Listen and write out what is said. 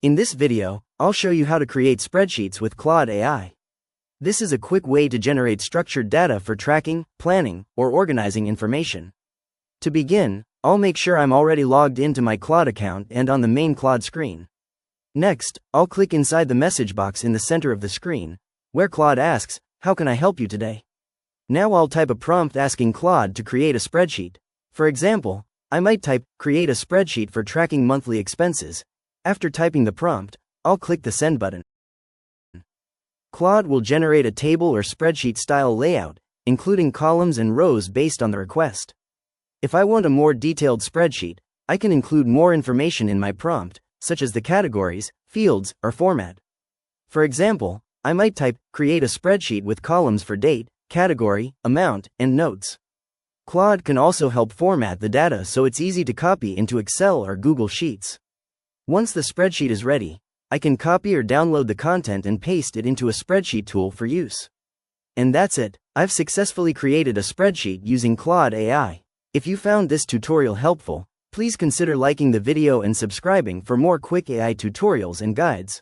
In this video, I'll show you how to create spreadsheets with Claude AI. This is a quick way to generate structured data for tracking, planning, or organizing information. To begin, I'll make sure I'm already logged into my Claude account and on the main Claude screen. Next, I'll click inside the message box in the center of the screen, where Claude asks, "How can I help you today?" Now I'll type a prompt asking Claude to create a spreadsheet. For example, I might type, "Create a spreadsheet for tracking monthly expenses." After typing the prompt, I'll click the Send button. Claude will generate a table or spreadsheet style layout, including columns and rows based on the request. If I want a more detailed spreadsheet, I can include more information in my prompt, such as the categories, fields, or format. For example, I might type, "Create a spreadsheet with columns for date, category, amount, and notes." Claude can also help format the data so it's easy to copy into Excel or Google Sheets. Once the spreadsheet is ready, I can copy or download the content and paste it into a spreadsheet tool for use. And that's it. I've successfully created a spreadsheet using Claude AI. If you found this tutorial helpful, please consider liking the video and subscribing for more quick AI tutorials and guides.